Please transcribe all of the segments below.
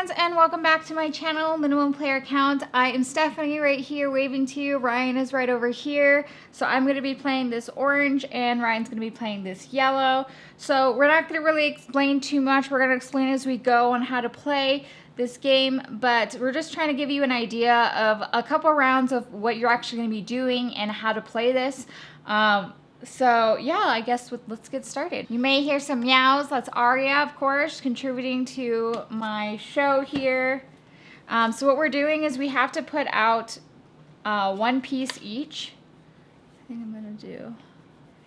friends, and welcome back to my channel, Minimum Player Count. I am Stephanie right here waving to you. Ryan is right over here. So I'm going to be playing this orange and Ryan's going to be playing this yellow. So we're not going to really explain too much. We're going to explain as we go on how to play this game, but we're just trying to give you an idea of a couple rounds of what you're actually going to be doing and how to play this. So yeah, I guess let's get started. You may hear some meows. That's Aria, of course, contributing to my show here. So what we're doing is we have to put out one piece each. I think I'm gonna do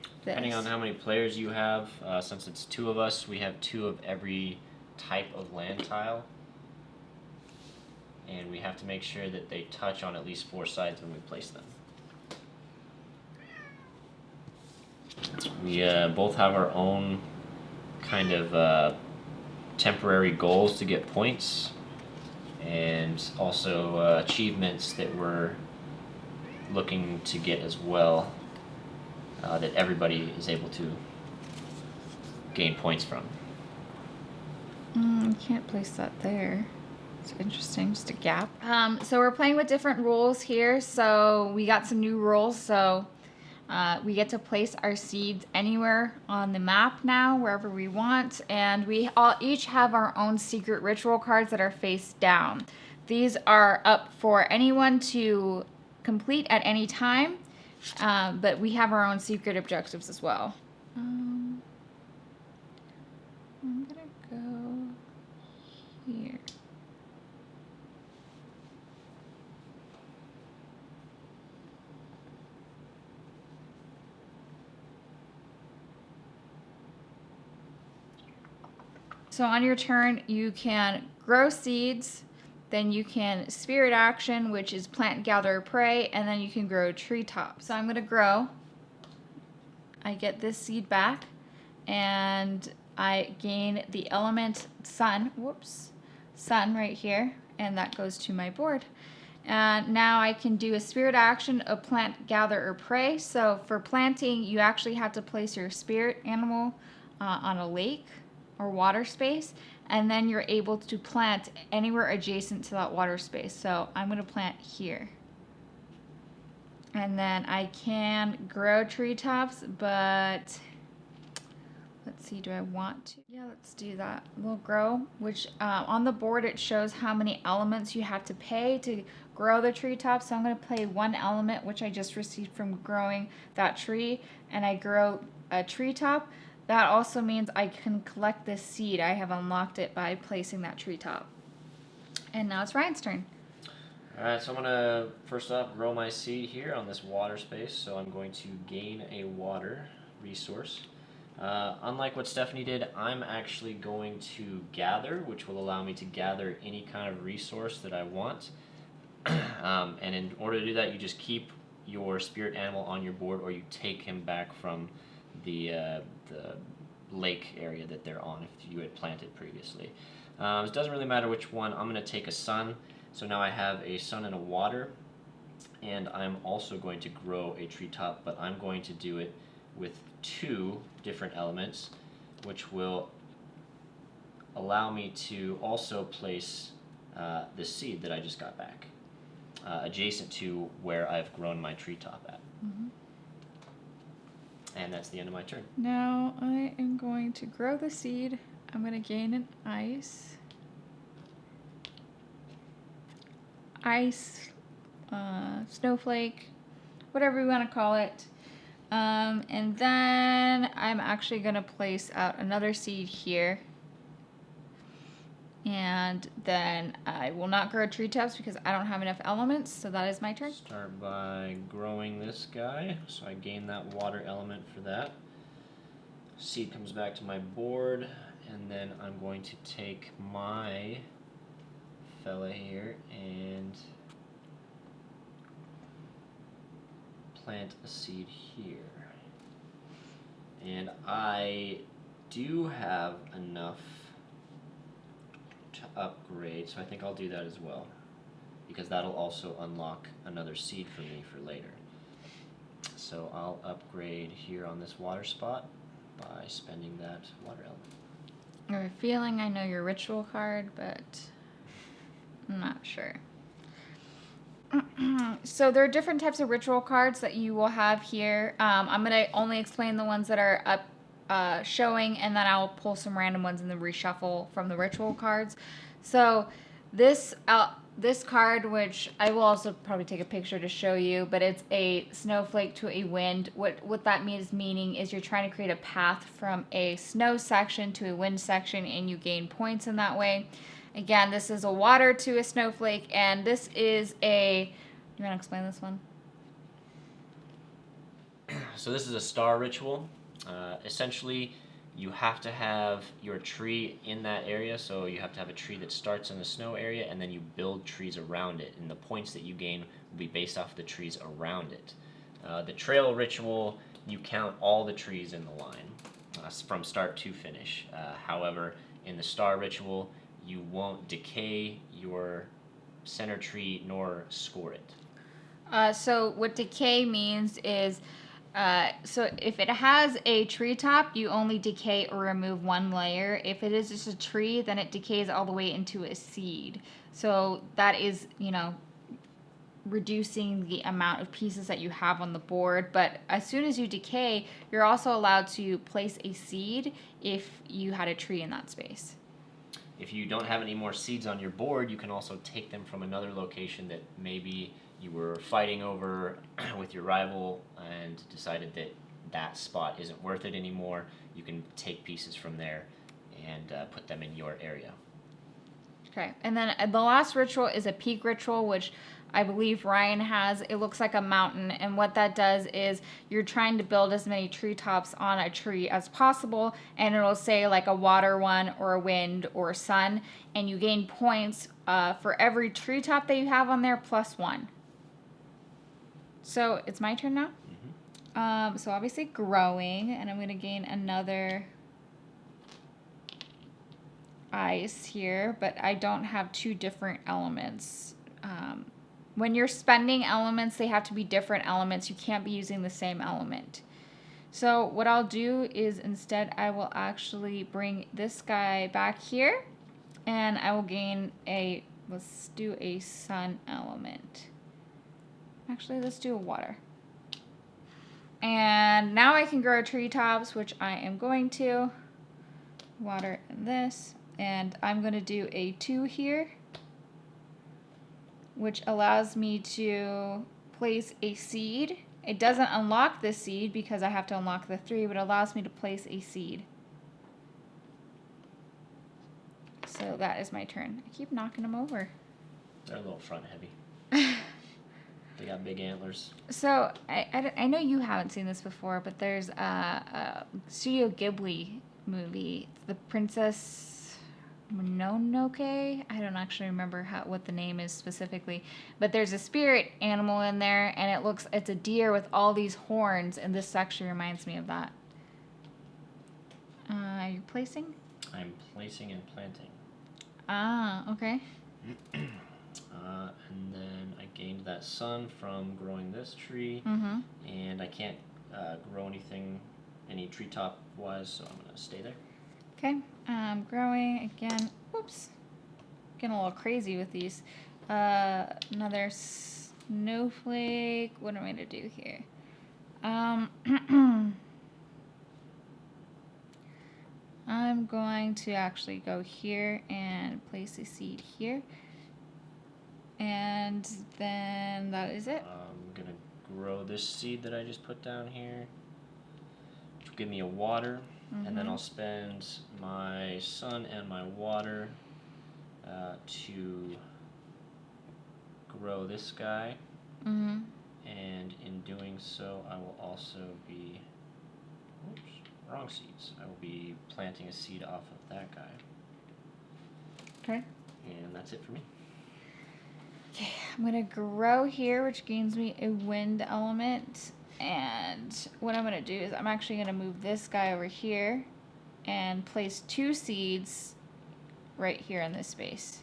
this. Depending on how many players you have, since it's 2 of us, we have 2 of every type of land tile. And we have to make sure that they touch on at least 4 sides when we place them. We both have our own kind of temporary goals to get points, and also achievements that we're looking to get as well, that everybody is able to gain points from. I can't place that there. It's interesting, just a gap. So we're playing with different rules here. So we got some new rules. So we get to place our seeds anywhere on the map now, wherever we want, and we all each have our own secret ritual cards that are face down. These are up for anyone to complete at any time, but we have our own secret objectives as well. I'm gonna go here. So on your turn, you can grow seeds, then you can spirit action, which is plant, gather, prey, and then you can grow treetop. So I'm going to grow. I get this seed back, and I gain the element sun. Whoops, sun right here, and that goes to my board. And now I can do a spirit action, a plant, gather, or prey. So for planting, you actually have to place your spirit animal on a lake or water space, and then you're able to plant anywhere adjacent to that water space. So I'm going to plant here. And then I can grow treetops, but let's see, do I want to? Yeah, let's do that. We'll grow, which on the board it shows how many elements you have to pay to grow the treetops. So I'm going to pay 1 element, which I just received from growing that tree, and I grow a treetop. That also means I can collect this seed. I have unlocked it by placing that treetop. And now it's Ryan's turn. Alright, so I'm going to first off grow my seed here on this water space. So I'm going to gain a water resource. Unlike what Stephanie did, I'm actually going to gather, which will allow me to gather any kind of resource that I want. And in order to do that, you just keep your spirit animal on your board, or you take him back from the lake area that they're on if you had planted previously. It doesn't really matter which one. I'm going to take a sun. So now I have a sun and a water, and I'm also going to grow a treetop, but I'm going to do it with 2 different elements, which will allow me to also place this seed that I just got back adjacent to where I've grown my treetop at. Mm-hmm. And that's the end of my turn. Now I am going to grow the seed. I'm going to gain an ice, snowflake, whatever you want to call it. And then I'm actually going to place out another seed here. And then I will not grow treetops because I don't have enough elements, so that is my turn. Start by growing this guy, so I gain that water element for that. Seed comes back to my board, and then I'm going to take my fella here and plant a seed here. And I do have enough to upgrade, so I think I'll do that as well, because that'll also unlock another seed for me for later. So I'll upgrade here on this water spot by spending that water element. I have a feeling I know your ritual card, but I'm not sure. So there are different types of ritual cards that you will have here. I'm going to only explain the ones that are up showing, and then I'll pull some random ones in the reshuffle from the ritual cards. So this card, which I will also probably take a picture to show you, but it's a snowflake to a wind. What that meaning is you're trying to create a path from a snow section to a wind section, and you gain points in that way. Again, this is a water to a snowflake, and this is a... You want to explain this one? So this is a star ritual. Essentially, you have to have your tree in that area, so you have to have a tree that starts in the snow area, and then you build trees around it, and the points that you gain will be based off the trees around it. The trail ritual, you count all the trees in the line from start to finish. However, in the star ritual, you won't decay your center tree nor score it. So what decay means is, so if it has a treetop, you only decay or remove one layer. If it is just a tree, then it decays all the way into a seed. So that is, reducing the amount of pieces that you have on the board. But as soon as you decay, you're also allowed to place a seed if you had a tree in that space. If you don't have any more seeds on your board, you can also take them from another location that maybe you were fighting over with your rival and decided that that spot isn't worth it anymore. You can take pieces from there and put them in your area. Okay, and then the last ritual is a peak ritual, which I believe Ryan has. It looks like a mountain, and what that does is you're trying to build as many treetops on a tree as possible, and it'll say like a water one or a wind or a sun, and you gain points for every treetop that you have on there plus one. So it's my turn now. Mm-hmm. So obviously growing, and I'm going to gain another ice here, but I don't have two different elements. When you're spending elements, they have to be different elements. You can't be using the same element. So what I'll do is instead I will actually bring this guy back here, and I will gain let's do a sun element. Actually, let's do a water. And now I can grow treetops, which I am going to. Water in this. And I'm going to do a 2 here, which allows me to place a seed. It doesn't unlock the seed because I have to unlock the 3, but it allows me to place a seed. So that is my turn. I keep knocking them over. They're a little front heavy. They got big antlers. So I know you haven't seen this before, but there's a Studio Ghibli movie, The Princess Mononoke. I don't actually remember what the name is specifically, but there's a spirit animal in there, and it's a deer with all these horns, and this actually reminds me of that. Are you placing? I'm placing and planting. Ah, okay. And then I gained that sun from growing this tree, Mm-hmm. and I can't grow any treetop wise, so I'm gonna stay there. Okay, growing again. Whoops, getting a little crazy with these. Another snowflake. What am I gonna do here? I'm going to actually go here and place a seed here. And then that is it. I'm gonna grow this seed that I just put down here, which will give me a water, and then I'll spend my sun and my water to grow this guy. Mm-hmm. And in doing so, I will also be, wrong seeds. I will be planting a seed off of that guy. Okay. And that's it for me. Okay, I'm gonna grow here, which gains me a wind element. And what I'm gonna do is I'm actually gonna move this guy over here and place 2 seeds right here in this space.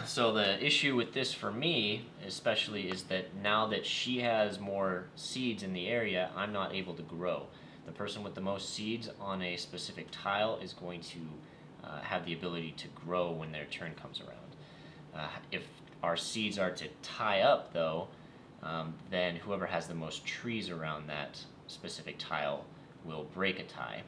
So the issue with this for me, especially, is that now that she has more seeds in the area, I'm not able to grow. The person with the most seeds on a specific tile is going to have the ability to grow when their turn comes around. If our seeds are to tie up, though, then whoever has the most trees around that specific tile will break a tie.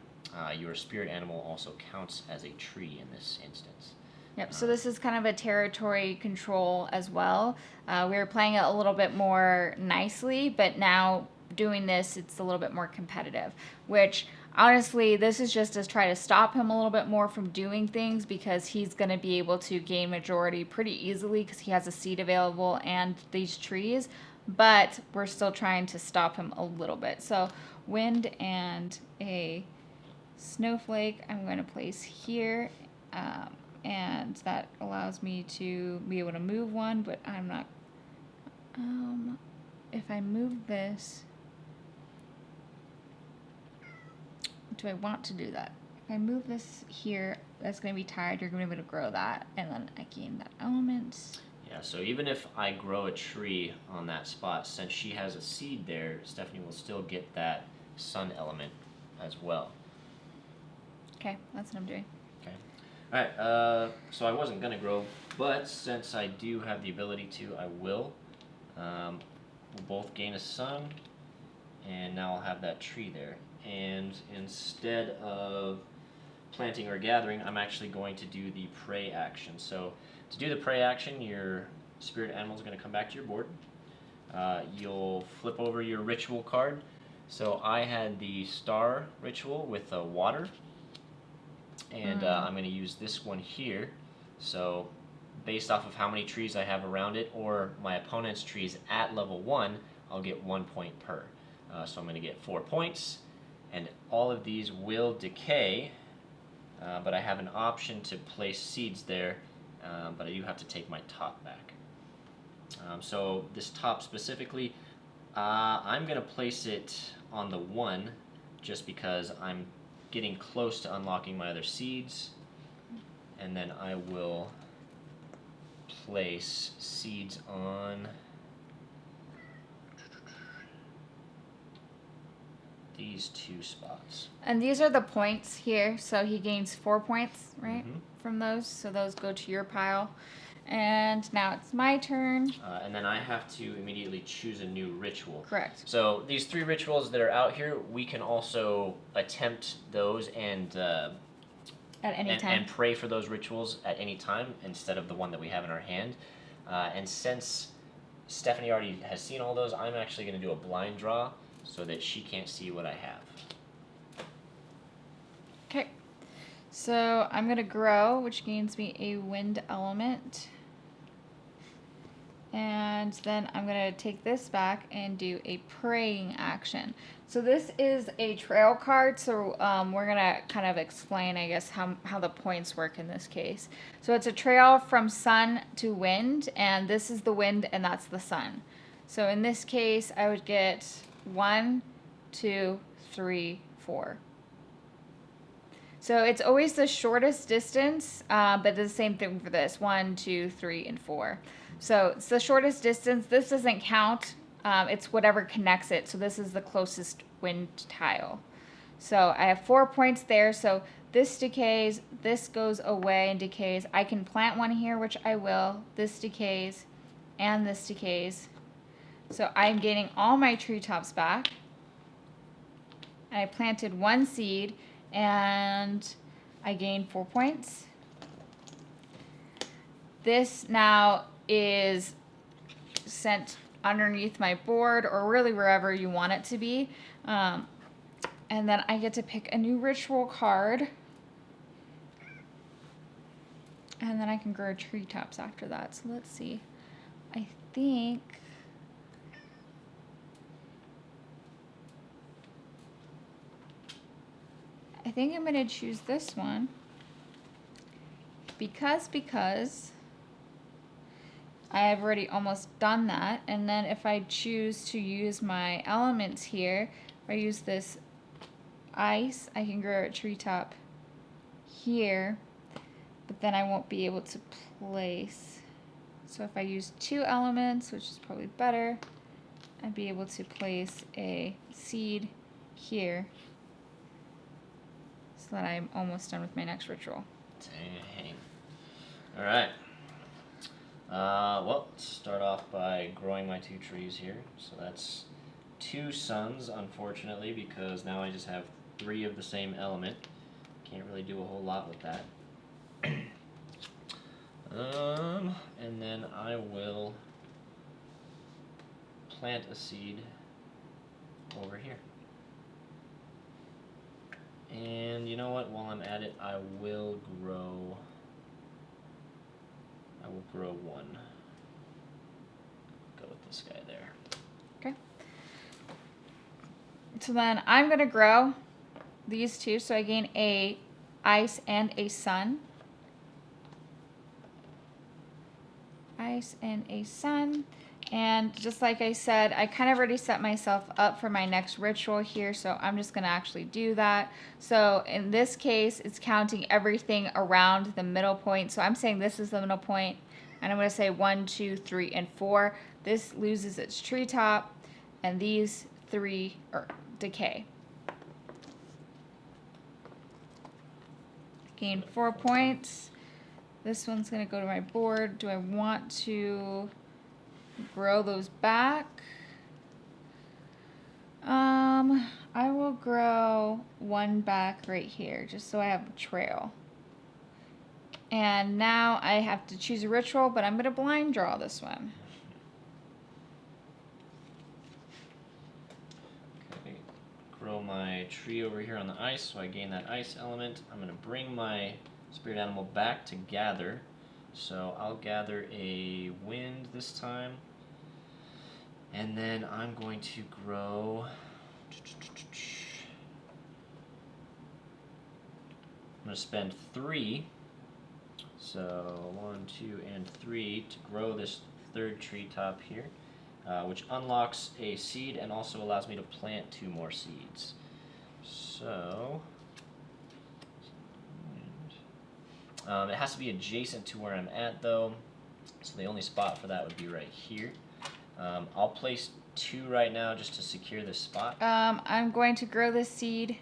Your spirit animal also counts as a tree in this instance. Yep, so this is kind of a territory control as well. We were playing it a little bit more nicely, but now doing this, it's a little bit more competitive, which honestly, this is just to try to stop him a little bit more from doing things, because he's going to be able to gain majority pretty easily because he has a seed available and these trees, but we're still trying to stop him a little bit. So wind and a snowflake I'm going to place here, and that allows me to be able to move one, but I'm not, if I move this, do I want to do that? If I move this here, that's going to be tied, you're going to be able to grow that, and then I gain that element. Yeah, so even if I grow a tree on that spot, since she has a seed there, Stephanie will still get that sun element as well. Okay, that's what I'm doing. Okay. Alright, so I wasn't going to grow, but since I do have the ability to, I will. We'll both gain a sun, and now I'll have that tree there. And instead of planting or gathering, I'm actually going to do the prey action. So to do the prey action, your spirit animal is going to come back to your board. You'll flip over your ritual card. So I had the star ritual with water, and I'm going to use this one here. So based off of how many trees I have around it, or my opponent's trees at level 1, I'll get 1 point per. So I'm going to get 4 points, and all of these will decay, but I have an option to place seeds there, but I do have to take my top back. So this top specifically, I'm going to place it on the 1, just because I'm getting close to unlocking my other seeds, and then I will place seeds on these 2 spots. And these are the points here, so he gains 4 points, right, from those, so those go to your pile. And now it's my turn. And then I have to immediately choose a new ritual. Correct. So these 3 rituals that are out here, we can also attempt those and At any time. And pray for those rituals at any time instead of the one that we have in our hand. And since Stephanie already has seen all those, I'm actually going to do a blind draw so that she can't see what I have. Okay. So I'm going to grow, which gains me a wind element. And then I'm going to take this back and do a praying action. So this is a trail card, so we're going to kind of explain, I guess, how the points work in this case. So it's a trail from sun to wind, and this is the wind and that's the sun. So in this case, I would get 1, 2, 3, 4. So it's always the shortest distance, but the same thing for this, 1, 2, 3, and 4. So it's the shortest distance. This doesn't count. It's whatever connects it. So this is the closest wind tile. So I have 4 points there. So this decays, this goes away and decays. I can plant one here, which I will. This decays, and this decays. So I'm gaining all my treetops back. And I planted 1 seed, and I gained 4 points. This now is sent underneath my board, or really wherever you want it to be. And then I get to pick a new ritual card. And then I can grow treetops after that. So let's see. I think I'm going to choose this one. Because I have already almost done that. And then if I choose to use my elements here, if I use this ice, I can grow a treetop here, but then I won't be able to place. So if I use 2 elements, which is probably better, I'd be able to place a seed here so that I'm almost done with my next ritual. Dang. Alright. Well, let's start off by growing my 2 trees here. So that's 2 suns, unfortunately, because now I just have 3 of the same element. Can't really do a whole lot with that. And then I will plant a seed over here. And you know what? While I'm at it, I will grow 1. Go with this guy there. Okay. So then I'm gonna grow these 2, so I gain a ice and a sun. Ice and a sun. And just like I said, I kind of already set myself up for my next ritual here, so I'm just going to actually do that. So in this case, it's counting everything around the middle point. So I'm saying this is the middle point, and I'm going to say 1, 2, 3, and 4. This loses its treetop, and these 3 decay. Gain 4 points. This one's going to go to my board. Do I want to grow those back? I will grow 1 back right here, just so I have a trail. And now I have to choose a ritual, but I'm going to blind draw this one. Okay, grow my tree over here on the ice, so I gain that ice element. I'm going to bring my spirit animal back to gather. So I'll gather a wind this time. And then I'm going to grow... I'm going to spend 3. So 1, 2, and 3 to grow this 3rd treetop here, which unlocks a seed and also allows me to plant 2 more seeds. So... it has to be adjacent to where I'm at, though, so the only spot for that would be right here. I'll place 2 right now just to secure this spot. I'm going to grow this seed.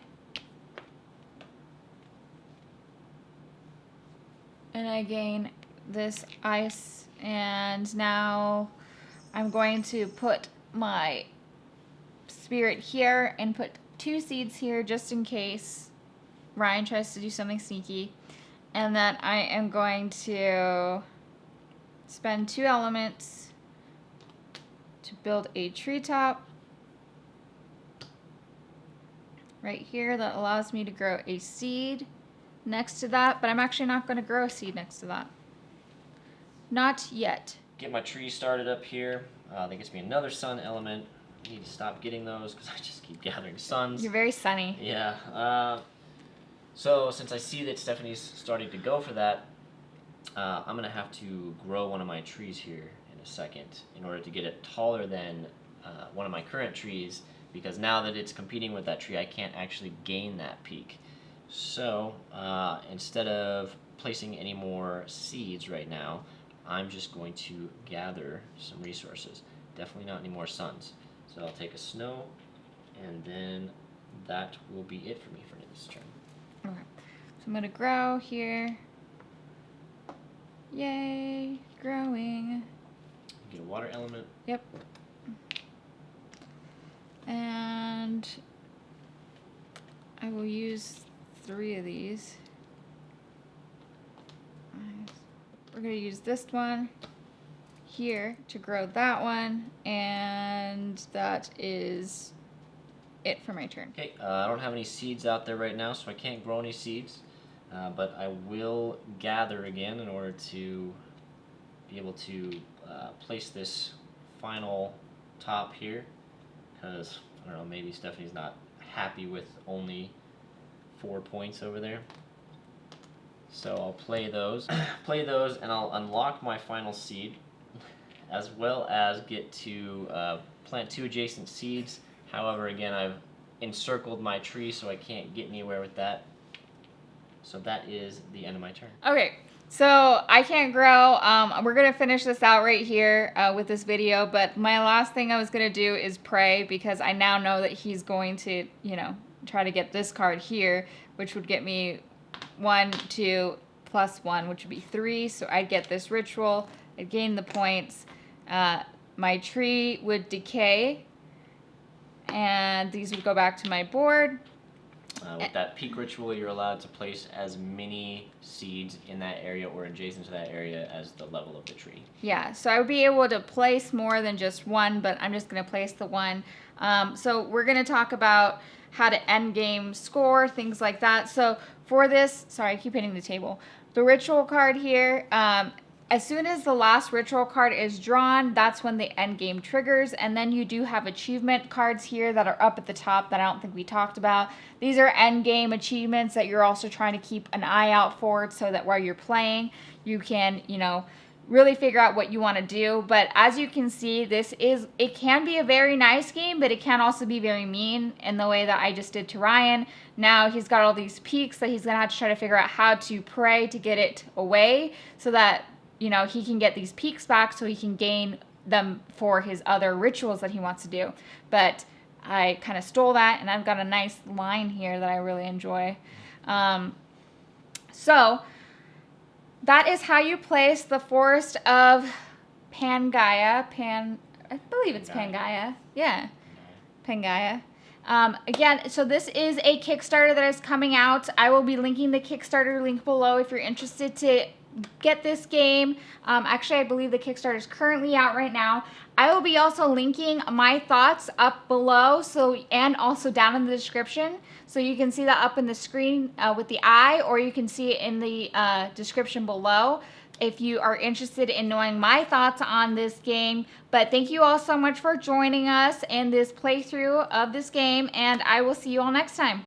And I gain this ice, and now I'm going to put my spirit here and put 2 seeds here just in case Ryan tries to do something sneaky. And then I am going to spend 2 elements to build a treetop right here that allows me to grow a seed next to that, but I'm actually not going to grow a seed next to that. Not yet. Get my tree started up here. That gets me another sun element. I need to stop getting those because I just keep gathering suns. You're very sunny. Yeah. So since I see that Stephanie's starting to go for that, I'm going to have to grow one of my trees here in a second in order to get it taller than one of my current trees, because now that it's competing with that tree, I can't actually gain that peak. So instead of placing any more seeds right now, I'm just going to gather some resources. Definitely not any more suns. So I'll take a snow, and then that will be it for me for this turn. Okay. So I'm going to grow here. Yay, growing. Get a water element. Yep. And I will use 3 of these. We're going to use this one here to grow that one, and that is it for my turn. Okay, I don't have any seeds out there right now, so I can't grow any seeds, but I will gather again in order to be able to place this final top here, because, I don't know, maybe Stephanie's not happy with only 4 points over there. So I'll play those, and I'll unlock my final seed, as well as get to plant 2 adjacent seeds. However, again, I've encircled my tree, so I can't get anywhere with that. So that is the end of my turn. Okay, so I can't grow. We're going to finish this out right here with this video, but my last thing I was going to do is pray, because I now know that he's going to, you know, try to get this card here, which would get me 1, 2, plus 1, which would be 3. So I'd get this ritual. I'd gain the points. My tree would decay. And these would go back to my board. With that peak ritual, you're allowed to place as many seeds in that area or adjacent to that area as the level of the tree. Yeah, so I would be able to place more than just one, but I'm just going to place the one. So we're going to talk about how to end game score, things like that. So for this, sorry, I keep hitting the table. The ritual card here, as soon as the last ritual card is drawn, that's when the end game triggers. And then you do have achievement cards here that are up at the top that I don't think we talked about. These are end game achievements that you're also trying to keep an eye out for so that while you're playing, you can, you know, really figure out what you want to do. But as you can see, it can be a very nice game, but it can also be very mean in the way that I just did to Ryan. Now he's got all these peaks that he's going to have to try to figure out how to pray to get it away so that, you know, he can get these peaks back so he can gain them for his other rituals that he wants to do. But I kind of stole that, and I've got a nice line here that I really enjoy. So that is how you place the Forest of Pangaia. I believe it's Pangaia. Yeah, Pangaia. Again, so this is a Kickstarter that is coming out. I will be linking the Kickstarter link below if you're interested to get this game. Actually, I believe the Kickstarter is currently out right now. I will be also linking my thoughts up below, and also down in the description, so you can see that up in the screen with the eye, or you can see it in the description below if you are interested in knowing my thoughts on this game. But thank you all so much for joining us in this playthrough of this game, and I will see you all next time.